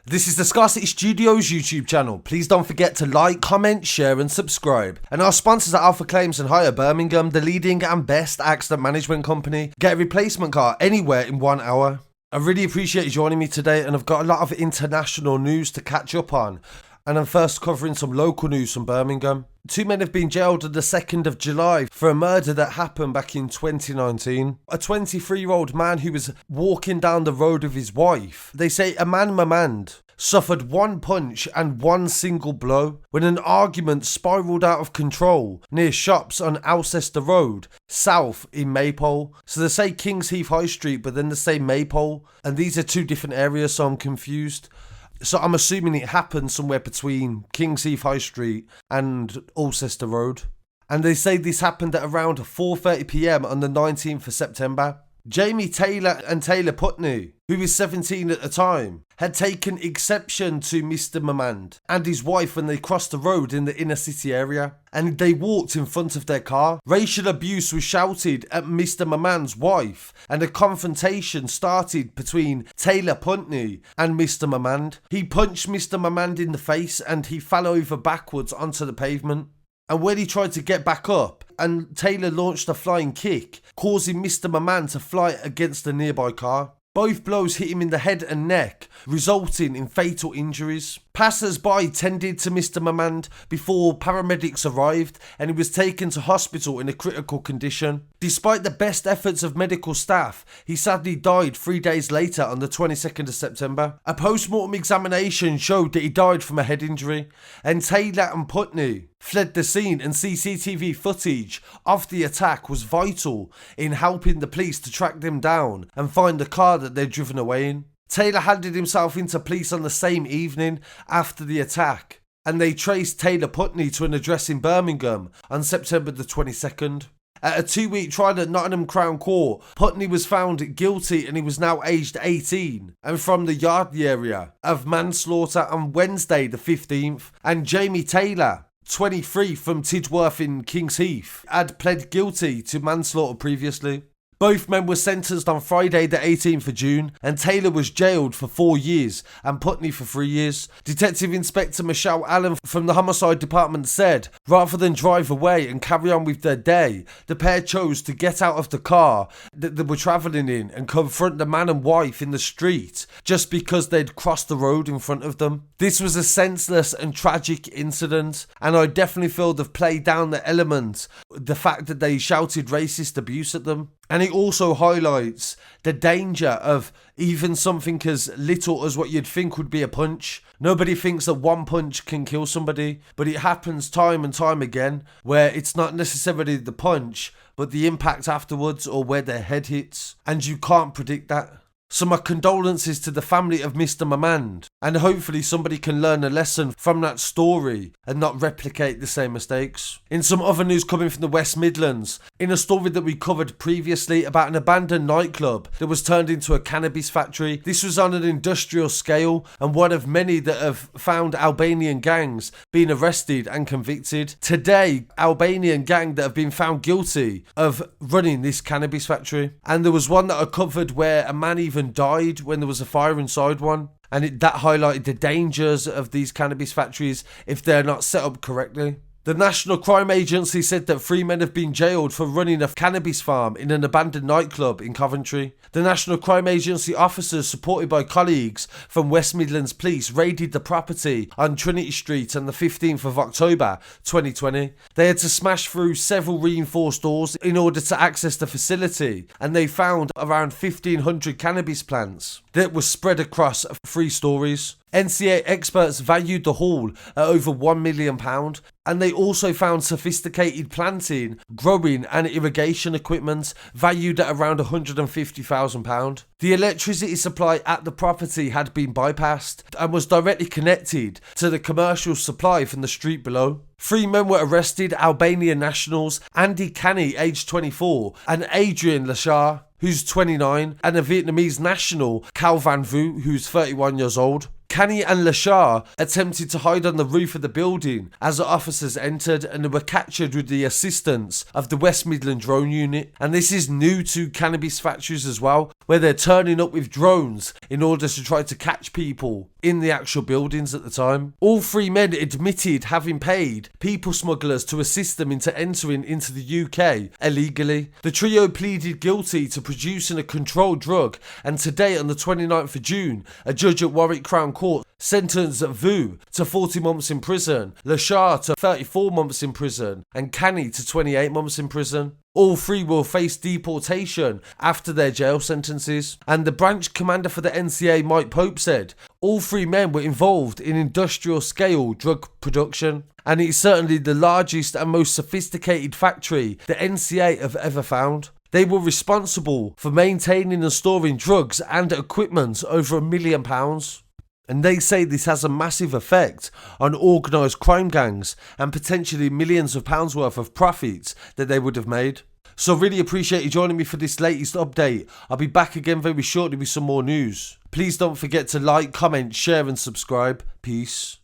This is the Scarcity Studios YouTube channel. Please don't forget to like, comment, share and subscribe. And our sponsors are Alpha Claims and Hire Birmingham, the leading and best accident management company. Get a replacement car anywhere in 1 hour. I really appreciate you joining me today, and I've got a lot of international news to catch up on. And I'm first covering some local news from Birmingham. 2 men have been jailed on the 2nd of July for a murder that happened back in 2019. A 23-year-old man who was walking down the road with his wife. They say Amaan Momand suffered one punch and one single blow when an argument spiralled out of control near shops on Alcester Road South in Maypole. So they say Kings Heath High Street, but then they say Maypole, and these are two different areas, so I'm confused. So I'm assuming it happened somewhere between Kings Heath High Street and Alcester Road. And they say this happened at around 4:30 PM on the 19th of September. Taylor and Taylor Pountney, who was 17 at the time, had taken exception to Mr Momand and his wife when they crossed the road in the inner city area, and they walked in front of their car. Racial abuse was shouted at Mr Momand's wife, and a confrontation started between Taylor Pountney and Mr Momand. He punched Mr Momand in the face and he fell over backwards onto the pavement. And when he tried to get back up, and Taylor launched a flying kick, causing Mr Momand to fly against a nearby car. Both blows hit him in the head and neck, resulting in fatal injuries. Passers-by tended to Mr Momand before paramedics arrived, and he was taken to hospital in a critical condition. Despite the best efforts of medical staff, he sadly died 3 days later on the 22nd of September. A post-mortem examination showed that he died from a head injury, and Taylor and Pountney fled the scene, and CCTV footage of the attack was vital in helping the police to track them down and find the car that they'd driven away in. Taylor handed himself into police on the same evening after the attack, and they traced Taylor Pountney to an address in Birmingham on September the 22nd. At a 2-week trial at Nottingham Crown Court, Pountney was found guilty, and he was now aged 18 and from the Yardley area, of manslaughter on Wednesday the 15th, and Taylor, 23, from Tidworth in Kings Heath, had pled guilty to manslaughter previously. Both men were sentenced on Friday the 18th of June, and Taylor was jailed for 4 years and Pountney for 3 years. Detective Inspector Michelle Allen from the Homicide Department said, rather than drive away and carry on with their day, the pair chose to get out of the car that they were travelling in and confront the man and wife in the street just because they'd crossed the road in front of them. This was a senseless and tragic incident, and I definitely feel they've played down the element, the fact that they shouted racist abuse at them. And it also highlights the danger of even something as little as what you'd think would be a punch. Nobody thinks that one punch can kill somebody, but it happens time and time again where it's not necessarily the punch, but the impact afterwards or where their head hits, and you can't predict that. So my condolences to the family of Mr Momand, and hopefully somebody can learn a lesson from that story and not replicate the same mistakes. In some other news coming from the West Midlands, in a story that we covered previously about an abandoned nightclub that was turned into a cannabis factory. This was on an industrial scale and one of many that have found Albanian gangs being arrested and convicted. Today, Albanian gang that have been found guilty of running this cannabis factory. And there was one that I covered where a man even died when there was a fire inside one, and that highlighted the dangers of these cannabis factories if they're not set up correctly. The National Crime Agency said that 3 men have been jailed for running a cannabis farm in an abandoned nightclub in Coventry. The National Crime Agency officers, supported by colleagues from West Midlands Police, raided the property on Trinity Street on the 15th of October 2020. They had to smash through several reinforced doors in order to access the facility, and they found around 1,500 cannabis plants that were spread across 3 stories. NCA experts valued the haul at over £1 million, and they also found sophisticated planting, growing and irrigation equipment valued at around £150,000. The electricity supply at the property had been bypassed and was directly connected to the commercial supply from the street below. 3 men were arrested, Albanian nationals, Andy Canny, aged 24, and Adrian Lashar, who's 29, and a Vietnamese national, Cao Van Vu, who's 31 years old. Canny and Lashar attempted to hide on the roof of the building as the officers entered, and they were captured with the assistance of the West Midland Drone Unit. And this is new to cannabis factories as well, where they're turning up with drones in order to try to catch people in the actual buildings at the time. All three men admitted having paid people smugglers to assist them into entering into the UK illegally. The trio pleaded guilty to producing a controlled drug, and today on the 29th of June, a judge at Warwick Crown Court sentenced Vu to 40 months in prison, Lashar to 34 months in prison, and Canny to 28 months in prison. All three will face deportation after their jail sentences. And the branch commander for the NCA, Mike Pope, said all three men were involved in industrial scale drug production, and it's certainly the largest and most sophisticated factory the NCA have ever found. They were responsible for maintaining and storing drugs and equipment over £1 million. And they say this has a massive effect on organised crime gangs and potentially millions of pounds worth of profits that they would have made. So really appreciate you joining me for this latest update. I'll be back again very shortly with some more news. Please don't forget to like, comment, share and subscribe. Peace.